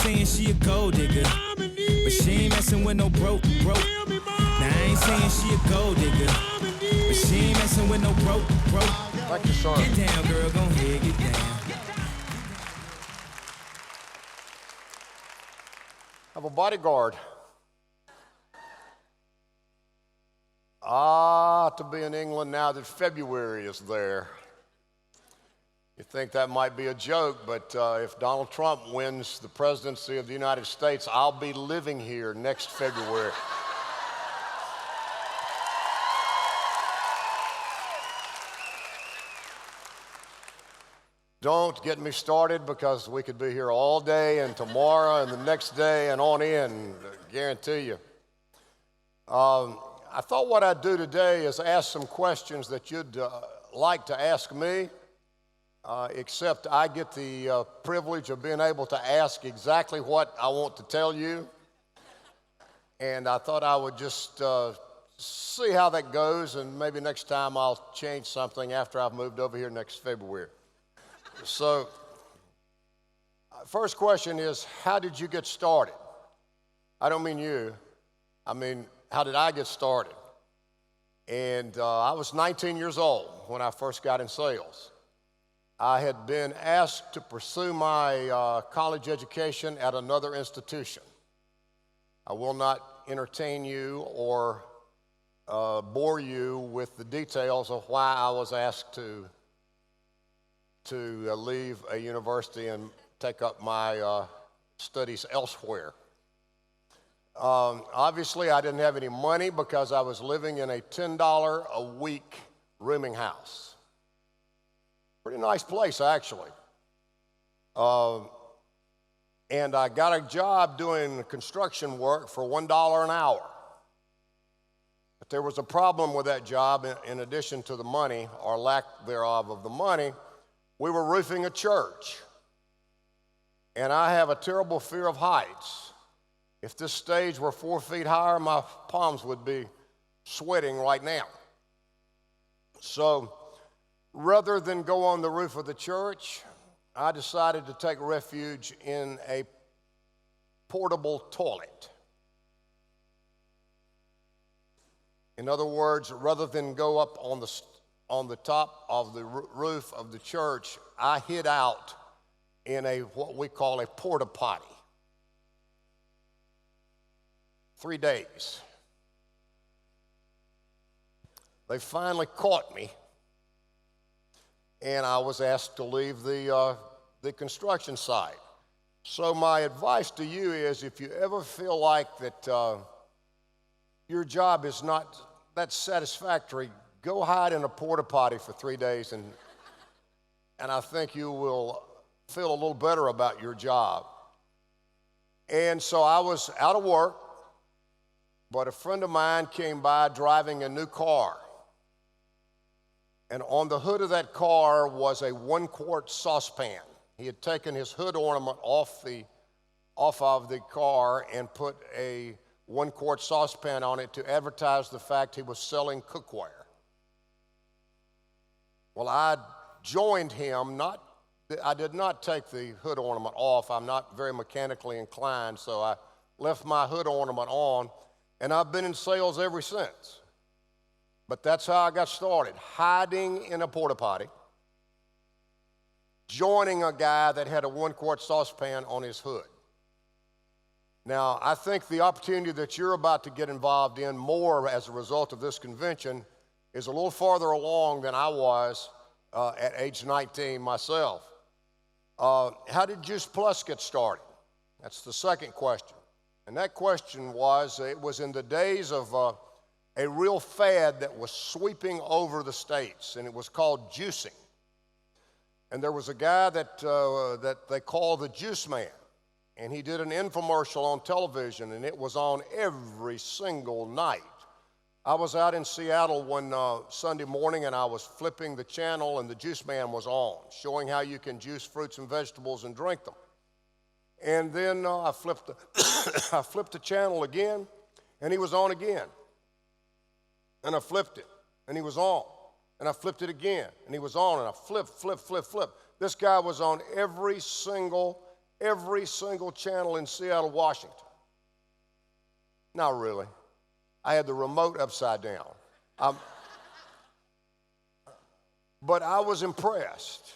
saying she a gold digger, but she ain't messing with no broke. Now I ain't saying she a gold digger, but she ain't messing with no broke. Thank you, sir. Get down, girl, gon' head, get down. I have a bodyguard. To be in England now that February is there. You think that might be a joke, but if Donald Trump wins the presidency of the United States, I'll be living here next February. Don't get me started, because we could be here all day and tomorrow and the next day and on in, I guarantee you. I thought what I'd do today is ask some questions that you'd like to ask me, except I get the privilege of being able to ask exactly what I want to tell you. And I thought I would just see how that goes, and maybe next time I'll change something after I've moved over here next February. So, first question is, how did you get started? I don't mean you. I mean, how did I get started? And I was 19 years old when I first got in sales. I had been asked to pursue my college education at another institution. I will not entertain you or bore you with the details of why I was asked to leave a university and take up my studies elsewhere. Obviously, I didn't have any money because I was living in a $10 a week rooming house. Pretty nice place, actually. And I got a job doing construction work for $1 an hour. But there was a problem with that job. In addition to the money, or lack thereof of the money, we were roofing a church. And I have a terrible fear of heights. If this stage were 4 feet higher, my palms would be sweating right now. So rather than go on the roof of the church, I decided to take refuge in a portable toilet. In other words, rather than go up on the top of the roof of the church, I hid out in what we call a porta potty. 3 days. They finally caught me, and I was asked to leave the construction site. So my advice to you is, if you ever feel like that your job is not that satisfactory, go hide in a porta potty for 3 days, and I think you will feel a little better about your job. And so I was out of work, but a friend of mine came by driving a new car. And on the hood of that car was a 1-quart saucepan. He had taken his hood ornament off of the car and put a 1-quart saucepan on it to advertise the fact he was selling cookware. Well, I joined him. I did not take the hood ornament off. I'm not very mechanically inclined, so I left my hood ornament on, and I've been in sales ever since. But that's how I got started, hiding in a porta potty, joining a guy that had a 1-quart saucepan on his hood. Now, I think the opportunity that you're about to get involved in more as a result of this convention is a little farther along than I was at age 19 myself. How did Juice Plus get started? That's the second question. And that question was, it was in the days of a real fad that was sweeping over the states, and it was called juicing. And there was a guy that they call the Juice Man, and he did an infomercial on television, and it was on every single night. I was out in Seattle one Sunday morning, and I was flipping the channel, and the Juice Man was on, showing how you can juice fruits and vegetables and drink them. And then I flipped the channel again, and he was on again. And I flipped it, and he was on. And I flipped it again, and he was on, and I flip. This guy was on every single every single channel in Seattle, Washington. Not really. I had the remote upside down. But I was impressed.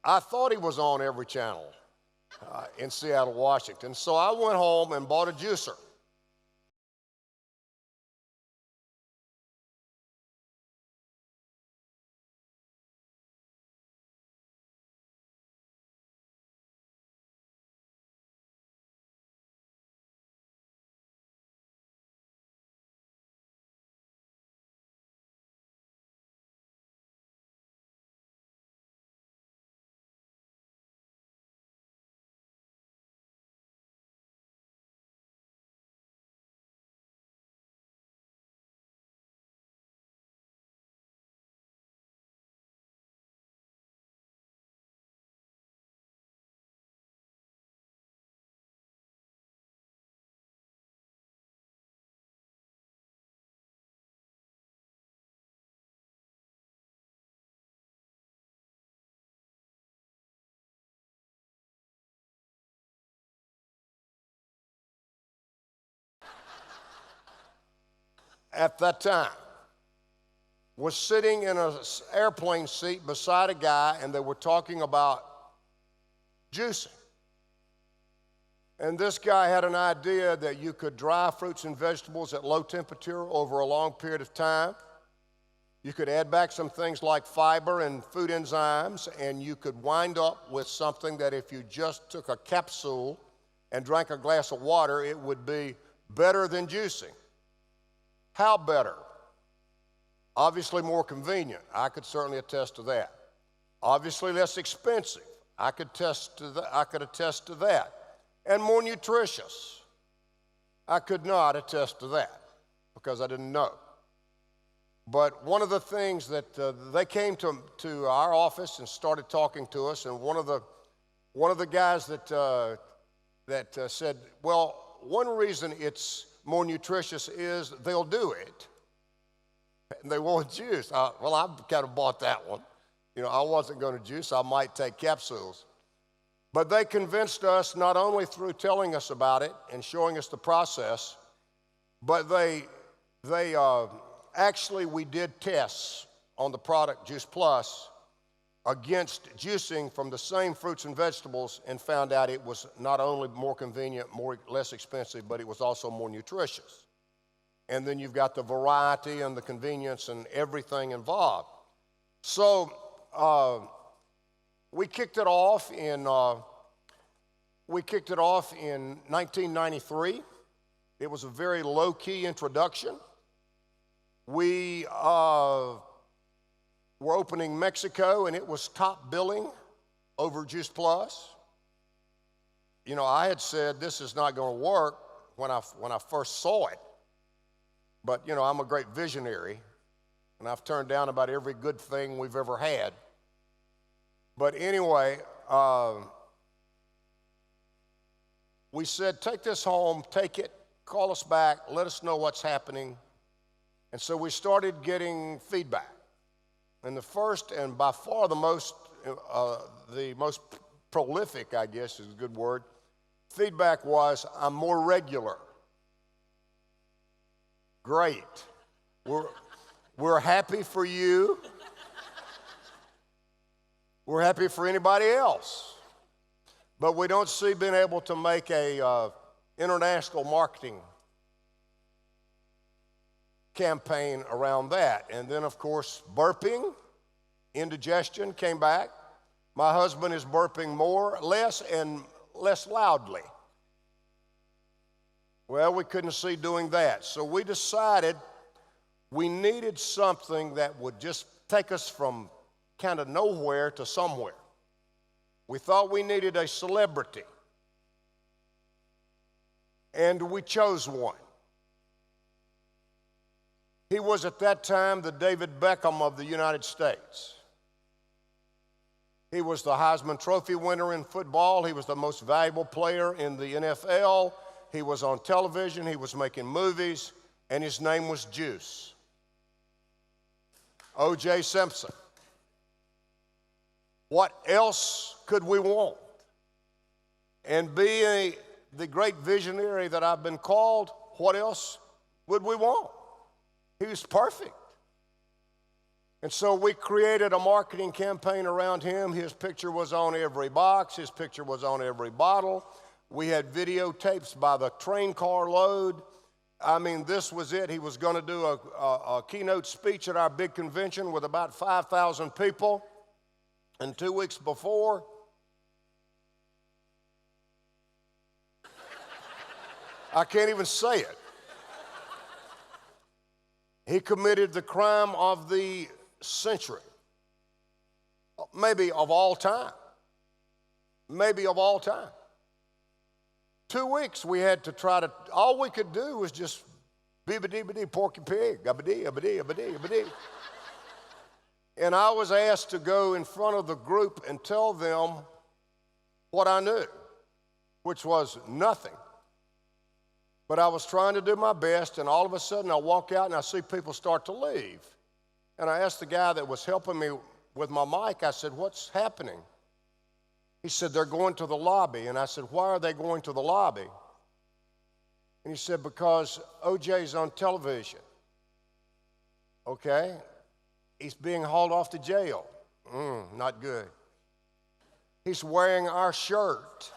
I thought he was on every channel in Seattle, Washington. So I went home and bought a juicer. At that time, was sitting in an airplane seat beside a guy, and they were talking about juicing. And this guy had an idea that you could dry fruits and vegetables at low temperature over a long period of time. You could add back some things like fiber and food enzymes, and you could wind up with something that if you just took a capsule and drank a glass of water, it would be better than juicing. How better? Obviously more convenient. I could certainly attest to that. Obviously less expensive. I could attest to that. And more nutritious. I could not attest to that because I didn't know. But one of the things that they came to our office and started talking to us, and one of the guys that said, well, one reason it's more nutritious is they'll do it, and they won't juice. Well, I kind of bought that one. You know, I wasn't going to juice. I might take capsules. But they convinced us not only through telling us about it and showing us the process, but actually we did tests on the product Juice Plus against juicing from the same fruits and vegetables and found out it was not only more convenient, less expensive, but it was also more nutritious. And then you've got the variety and the convenience and everything involved. So we kicked it off in 1993. It was a very low-key introduction. We were opening Mexico, and it was top billing over Juice Plus. You know, I had said this is not going to work when I first saw it. But, you know, I'm a great visionary, and I've turned down about every good thing we've ever had. But anyway, we said, take this home, take it, call us back, let us know what's happening. And so we started getting feedback. And the first and by far the most prolific, I guess is a good word, feedback was, I'm more regular. Great. We're happy for you. We're happy for anybody else. But we don't see being able to make a international marketing campaign around that. And then, of course, burping, indigestion came back. My husband is burping less loudly. Well, we couldn't see doing that. So we decided we needed something that would just take us from kind of nowhere to somewhere. We thought we needed a celebrity. And we chose one. He was at that time the David Beckham of the United States. He was the Heisman Trophy winner in football. He was the most valuable player in the NFL. He was on television. He was making movies. And his name was Juice. O.J. Simpson. What else could we want? And being the great visionary that I've been called, what else would we want? He was perfect. And so we created a marketing campaign around him. His picture was on every box. His picture was on every bottle. We had videotapes by the train car load. I mean, this was it. He was going to do a keynote speech at our big convention with about 5,000 people. And 2 weeks before, I can't even say it, he committed the crime of the century, maybe of all time, maybe of all time. 2 weeks we had to try to, all we could do was just beep-a-dee-ba-dee, porky pig, up-a-dee, up-a-dee, up-a-dee, up-a-dee. And I was asked to go in front of the group and tell them what I knew, which was nothing. But I was trying to do my best, and all of a sudden I walk out and I see people start to leave. And I asked the guy that was helping me with my mic, I said, what's happening? He said, they're going to the lobby. And I said, why are they going to the lobby? And he said, because OJ's on television. Okay? He's being hauled off to jail. Not good. He's wearing our shirt.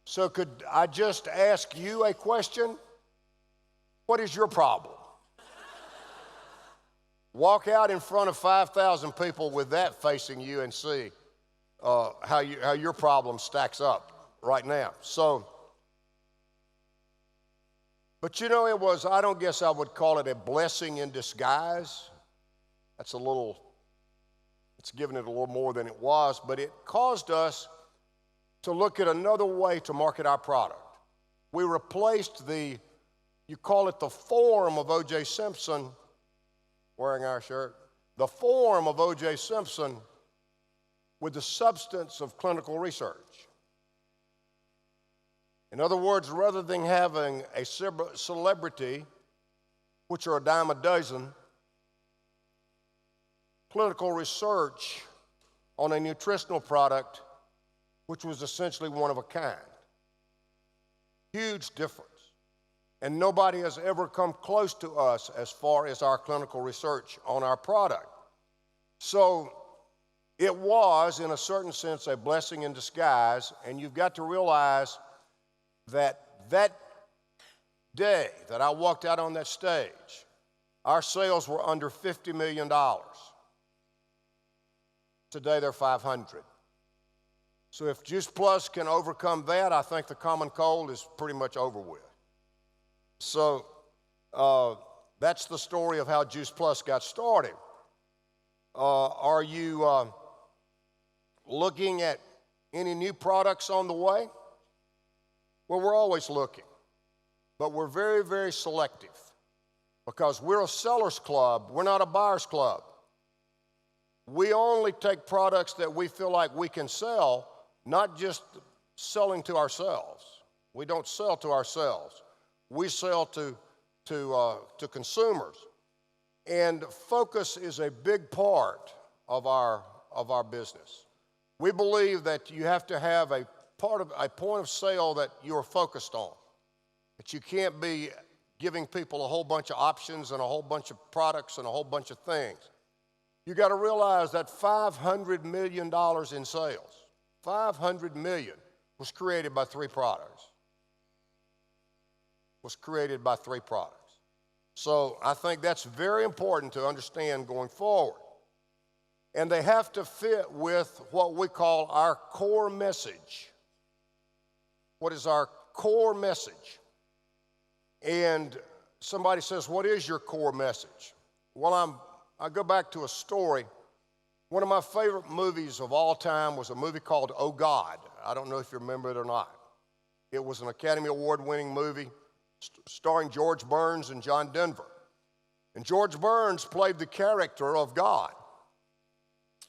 So could I just ask you a question? What is your problem? Walk out in front of 5,000 people with that facing you and see how your problem stacks up right now. So, but you know, it was, I don't guess I would call it a blessing in disguise. That's it's giving it a little more than it was, but it caused us to look at another way to market our product. We replaced you call it the form of O.J. Simpson, wearing our shirt, the form of O.J. Simpson with the substance of clinical research. In other words, rather than having a celebrity, which are a dime a dozen, clinical research on a nutritional product, which was essentially one of a kind. Huge difference. And nobody has ever come close to us as far as our clinical research on our product. So it was, in a certain sense, a blessing in disguise, and you've got to realize that that day that I walked out on that stage, our sales were under $50 million. Today they're 500. So if Juice Plus can overcome that, I think the common cold is pretty much over with. So that's the story of how Juice Plus got started. Are you looking at any new products on the way? Well, we're always looking, but we're very, very selective because we're a seller's club. We're not a buyer's club. We only take products that we feel like we can sell, not just selling to ourselves. We don't sell to ourselves. We sell to consumers. And focus is a big part of our business. We believe that you have to have a point of sale that you're focused on, that you can't be giving people a whole bunch of options and a whole bunch of products and a whole bunch of things. You got to realize that $500 million in sales, $500 million was created by three products. So I think that's very important to understand going forward. And they have to fit with what we call our core message. What is our core message? And somebody says, what is your core message? Well, I go back to a story. One of my favorite movies of all time was a movie called Oh God. I don't know if you remember it or not. It was an Academy Award-winning movie starring George Burns and John Denver. And George Burns played the character of God.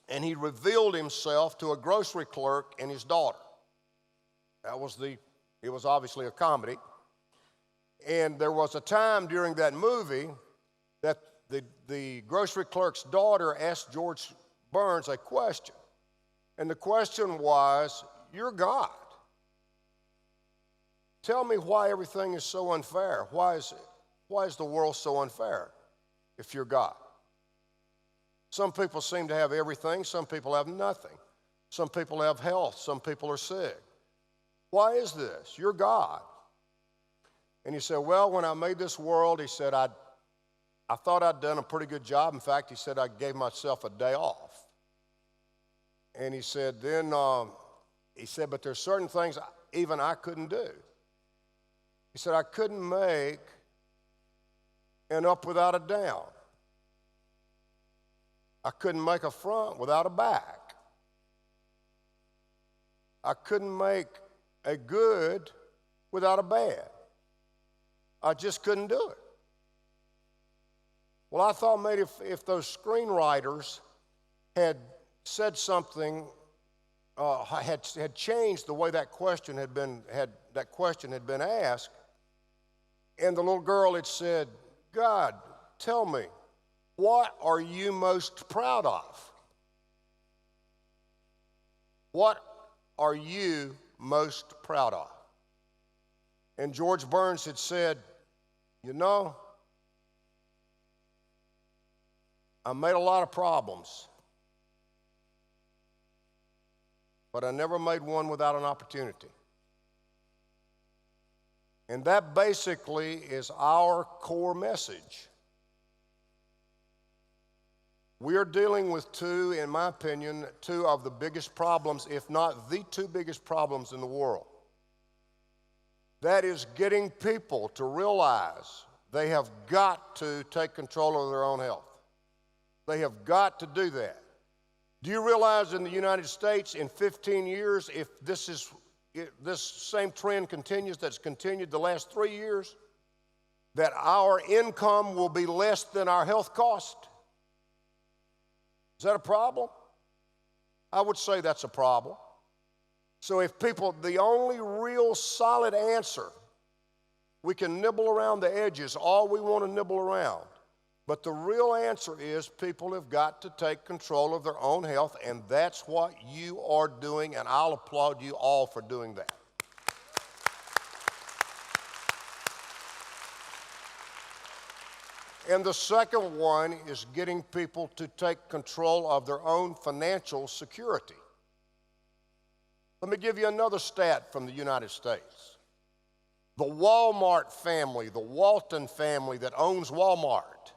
And he revealed himself to a grocery clerk and his daughter. It was obviously a comedy. And there was a time during that movie that the grocery clerk's daughter asked George Burns a question. And the question was, "You're God. Tell me why everything is so unfair. Why is the world so unfair if you're God? Some people seem to have everything. Some people have nothing. Some people have health. Some people are sick. Why is this? You're God." And he said, "Well, when I made this world," he said, I thought I'd done a pretty good job. In fact, he said, I gave myself a day off. And he said, but there's certain things even I couldn't do. He said, I couldn't make an up without a down. I couldn't make a front without a back. I couldn't make a good without a bad. I just couldn't do it. Well, I thought maybe if those screenwriters had said something, had changed the way that question had been asked, and the little girl had said, "God, tell me, what are you most proud of? What are you most proud of?" And George Burns had said, "You know, I made a lot of problems, but I never made one without an opportunity." And that basically is our core message. We are dealing with in my opinion, two of the biggest problems, if not the two biggest problems in the world. That is getting people to realize they have got to take control of their own health. They have got to do that. Do you realize in the United States in 15 years, if this same trend continues that's continued the last 3 years, that our income will be less than our health cost? Is that a problem? I would say that's a problem. So the only real solid answer, we can nibble around the edges all we want to nibble around, but the real answer is people have got to take control of their own health, and that's what you are doing, and I'll applaud you all for doing that. And the second one is getting people to take control of their own financial security. Let me give you another stat from the United States. The Walmart family, the Walton family that owns Walmart,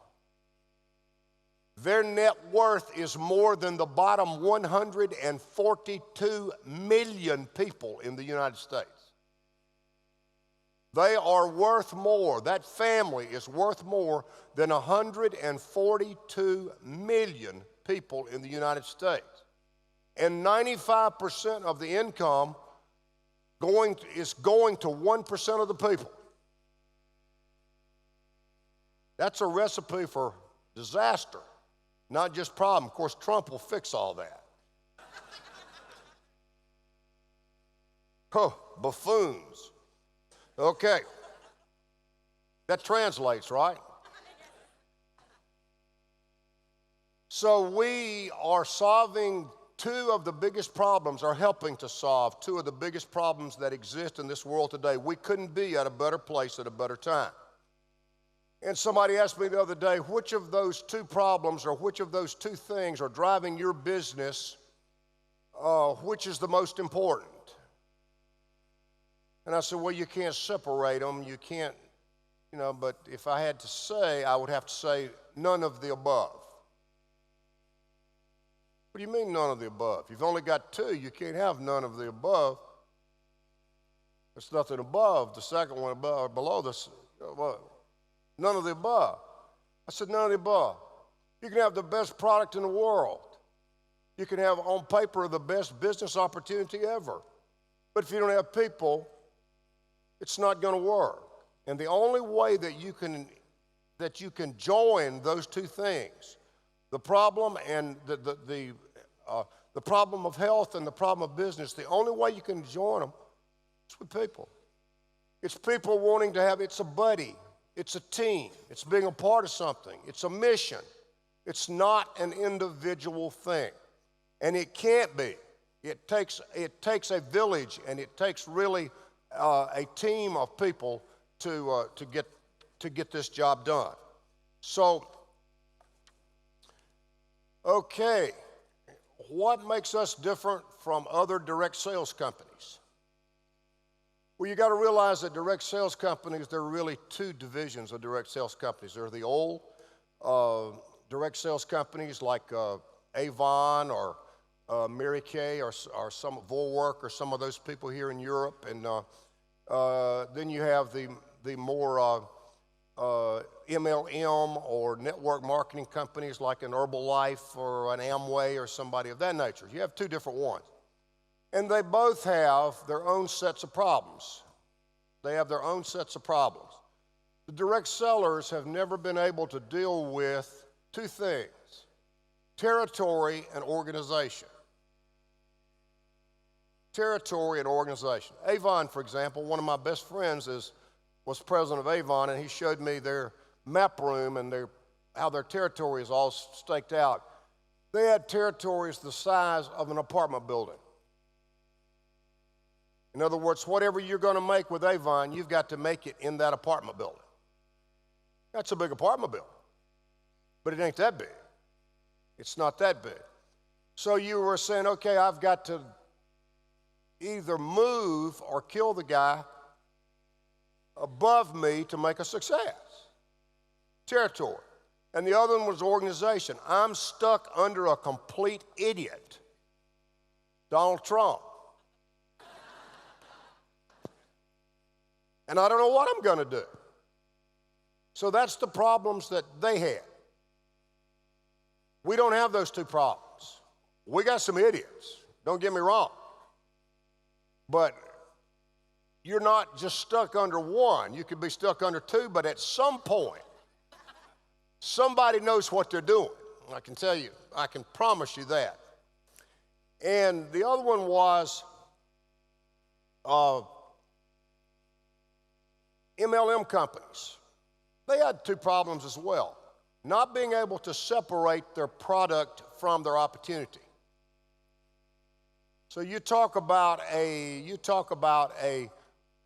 their net worth is more than the bottom 142 million people in the United States. They are worth more, that family is worth more than 142 million people in the United States. And 95% of the income is going to 1% of the people. That's a recipe for disaster, not just problem. Of course, Trump will fix all that. Oh, buffoons. Okay. That translates, right? So we are solving two of the biggest problems, or helping to solve two of the biggest problems that exist in this world today. We couldn't be at a better place at a better time. And somebody asked me the other day, which of those two problems or which of those two things are driving your business, which is the most important? And I said, well, you can't separate them. You can't, but if I had to say, I would have to say none of the above. What do you mean none of the above? You've only got two. You can't have none of the above. There's nothing above. The second one above or below this. None of the above. I said none of the above. You can have the best product in the world. You can have on paper the best business opportunity ever. But if you don't have people, it's not going to work. And the only way that you can join those two things, the problem and the problem of health and the problem of business, the only way you can join them is with people. It's people wanting to have, it's a buddy. It's a team. It's being a part of something. It's a mission. It's not an individual thing. And it can't be. It takes a village, and it takes really a team of people to get this job done. So, okay, what makes us different from other direct sales companies? Well, you got to realize that direct sales companies, there are really two divisions of direct sales companies. There are the old direct sales companies like Avon or Mary Kay or some Volwork or some of those people here in Europe, and then you have the more MLM or network marketing companies like an Herbalife or an Amway or somebody of that nature. You have two different ones. And they both have their own sets of problems. They have their own sets of problems. The direct sellers have never been able to deal with two things: territory and organization. Territory and organization. Avon, for example, one of my best friends was president of Avon, and he showed me their map room and how their territory is all staked out. They had territories the size of an apartment building. In other words, whatever you're going to make with Avon, you've got to make it in that apartment building. That's a big apartment building, but it ain't that big. It's not that big. So you were saying, okay, I've got to either move or kill the guy above me to make a success. Territory. And the other one was organization. I'm stuck under a complete idiot, Donald Trump. And I don't know what I'm going to do. So that's the problems that they had. We don't have those two problems. We got some idiots, don't get me wrong. But you're not just stuck under one. You could be stuck under two, but at some point, somebody knows what they're doing. I can tell you, I can promise you that. And the other one was MLM companies. They had two problems as well: not being able to separate their product from their opportunity. So you talk about a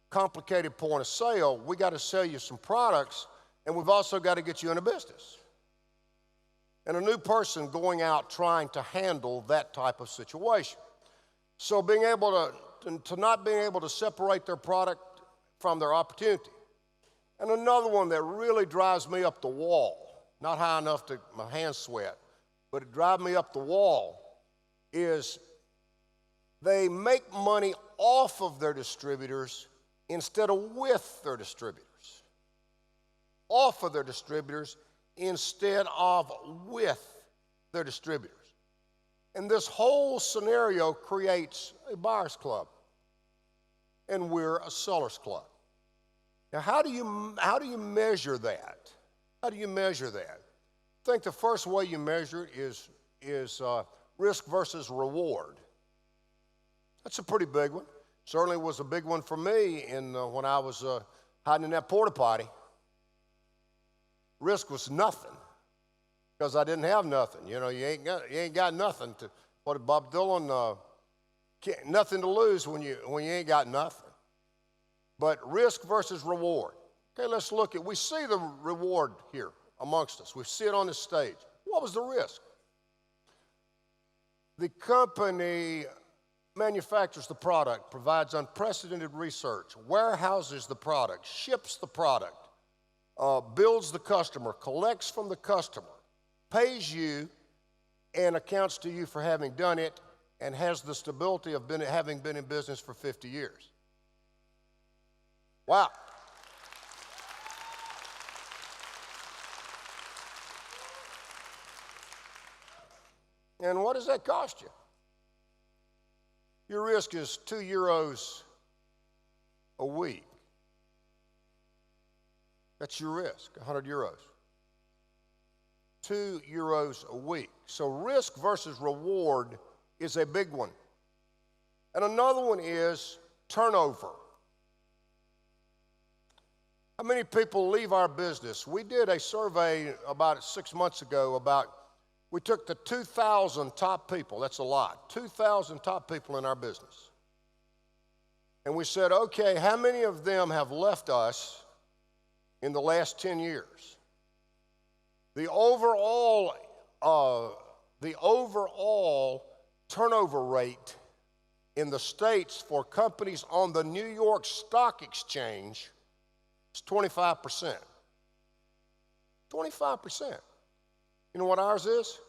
complicated point of sale. We got to sell you some products, and we've also got to get you in a business. And a new person going out trying to handle that type of situation. So being able to not being able to separate their product from their opportunity. And another one that really drives me up the wall, not high enough to my hands sweat, but it drives me up the wall, is they make money off of their distributors instead of with their distributors. Off of their distributors instead of with their distributors. And this whole scenario creates a buyer's club, and we're a seller's club. Now, how do you measure that? How do you measure that? I think the first way you measure it is risk versus reward. That's a pretty big one. Certainly was a big one for me when I was hiding in that porta potty. Risk was nothing because I didn't have nothing. You know, you ain't got nothing to. What did Bob Dylan? Nothing to lose when you ain't got nothing. But risk versus reward. Okay, let's look at. We see the reward here amongst us. We see it on this stage. What was the risk? The company manufactures the product, provides unprecedented research, warehouses the product, ships the product, builds the customer, collects from the customer, pays you, and accounts to you for having done it, and has the stability of having been in business for 50 years. Wow. And what does that cost you? Your risk is €2 a week. That's your risk, €100. €2 a week. So risk versus reward is a big one. And another one is turnover. How many people leave our business? We did a survey about 6 months ago we took the 2,000 top people, that's a lot, 2,000 top people in our business. And we said, okay, how many of them have left us in the last 10 years? The overall turnover rate in the States for companies on the New York Stock Exchange is 25%. 25%. You know what ours is?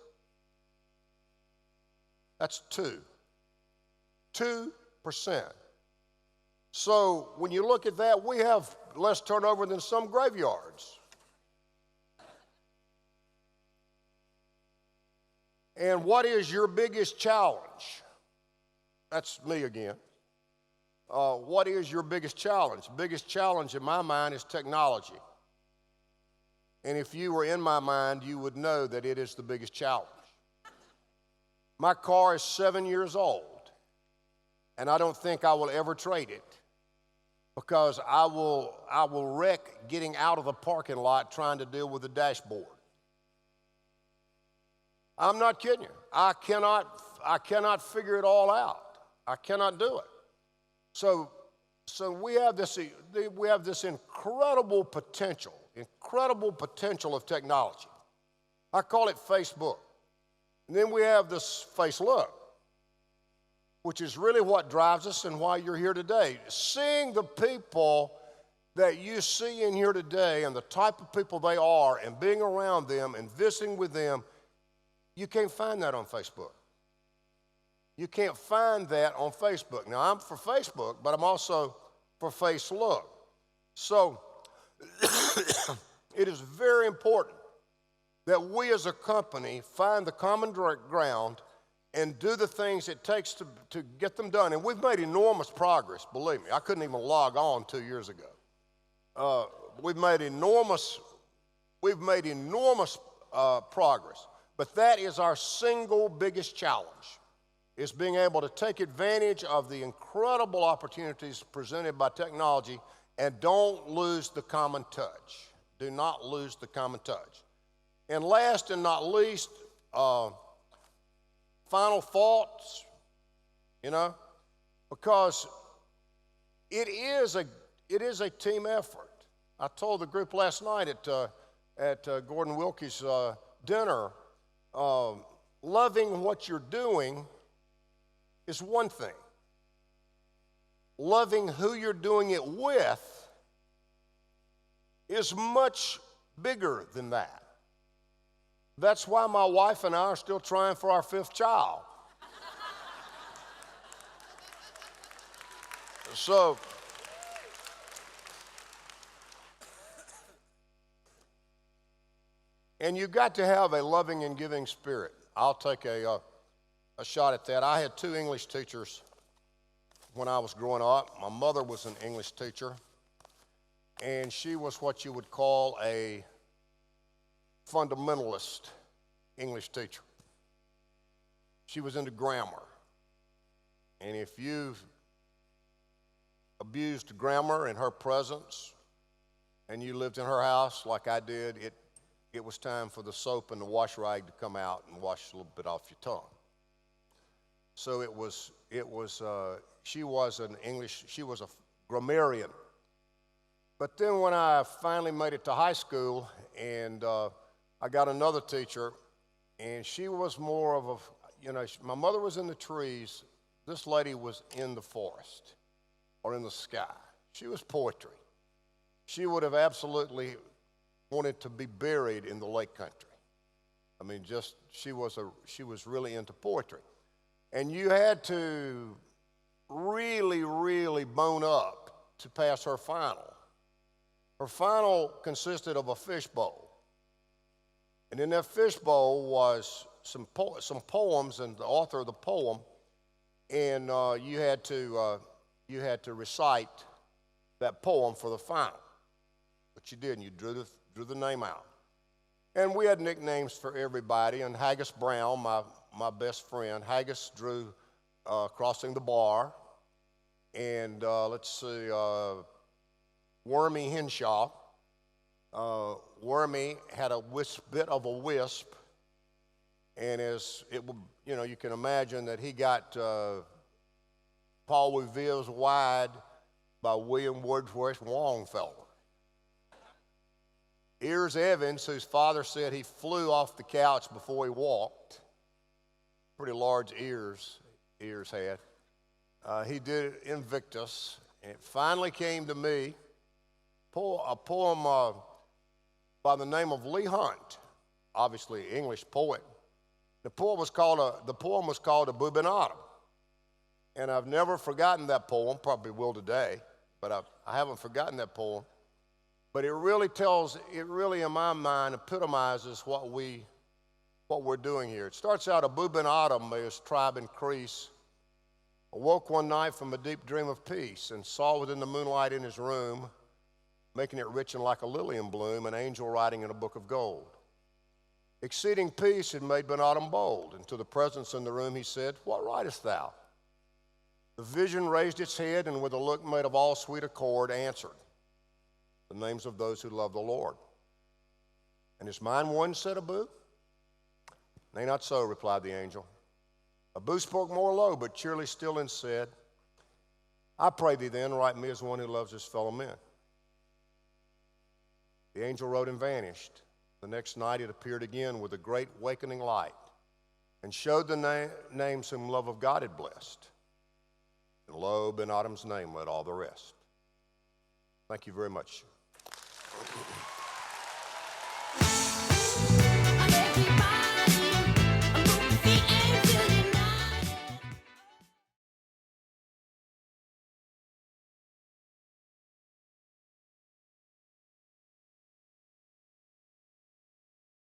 That's 2%. So when you look at that, we have less turnover than some graveyards. And what is your biggest challenge? That's me again. What is your biggest challenge? Biggest challenge in my mind is technology. And if you were in my mind, you would know that it is the biggest challenge. My car is 7 years old, and I don't think I will ever trade it because I will wreck getting out of the parking lot trying to deal with the dashboard. I'm not kidding you. I cannot figure it all out. I cannot do it. So we have this incredible potential of technology. I call it Facebook. And then we have this face look, which is really what drives us and why you're here today. Seeing the people that you see in here today and the type of people they are and being around them and visiting with them, you can't find that on Facebook. You can't find that on Facebook. Now, I'm for Facebook, but I'm also for Face Look. So it is very important that we as a company find the common ground and do the things it takes to get them done. And we've made enormous progress, believe me. I couldn't even log on 2 years ago. We've made enormous progress. But that is our single biggest challenge, is being able to take advantage of the incredible opportunities presented by technology and don't lose the common touch. Do not lose the common touch. And last and not least, final thoughts, because it is a team effort. I told the group last night at Gordon Wilkie's dinner, loving what you're doing is one thing. Loving who you're doing it with is much bigger than that. That's why my wife and I are still trying for our 5th child. So, and you've got to have a loving and giving spirit. I'll take a shot at that. I had 2 English teachers when I was growing up. My mother was an English teacher, and she was what you would call a fundamentalist English teacher. She was into grammar. And if you've abused grammar in her presence and you lived in her house like I did, it was time for the soap and the wash rag to come out and wash a little bit off your tongue. So she was a grammarian. But then when I finally made it to high school and I got another teacher, and she was more of my mother was in the trees, this lady was in the forest or in the sky. She was poetry. She would have absolutely wanted to be buried in the lake country. I mean, she was really into poetry. And you had to really, really bone up to pass her final. Her final consisted of a fishbowl. And in that fishbowl was some poems and the author of the poem, and you had to recite that poem for the final. But you did, and you drew the name out. And we had nicknames for everybody, and Haggis Brown, my best friend, Haggis drew Crossing the Bar, and Wormy Henshaw Wormy had a bit of a wisp, and you can imagine that he got Paul Revere's Wide by William Wordsworth Longfellow. Ears Evans, whose father said he flew off the couch before he walked, pretty large ears had. He did Invictus, and it finally came to me, a poem by the name of Leigh Hunt, obviously an English poet. The poem was called A Boob in Autumn, and I've never forgotten that poem, probably will today, but I haven't forgotten that poem. But it really in my mind epitomizes what we're doing here. It starts out, a boob in autumn, may his tribe increase, awoke one night from a deep dream of peace, and saw within the moonlight in his room, making it rich and like a lily in bloom, an angel writing in a book of gold. Exceeding peace had made Ben Autumn bold, and to the presence in the room he said, "What writest thou?" The vision raised its head, and with a look made of all sweet accord, answered, "The names of those who love the Lord." And his mind one said, "Abu?" "Nay, not so," replied the angel. Abu spoke more low, but cheerily still, and said, "I pray thee then, write me as one who loves his fellow men." The angel wrote and vanished. The next night it appeared again with a great wakening light, and showed the names whom love of God had blessed. And lo, Ben Autumn's name led all the rest. Thank you very much.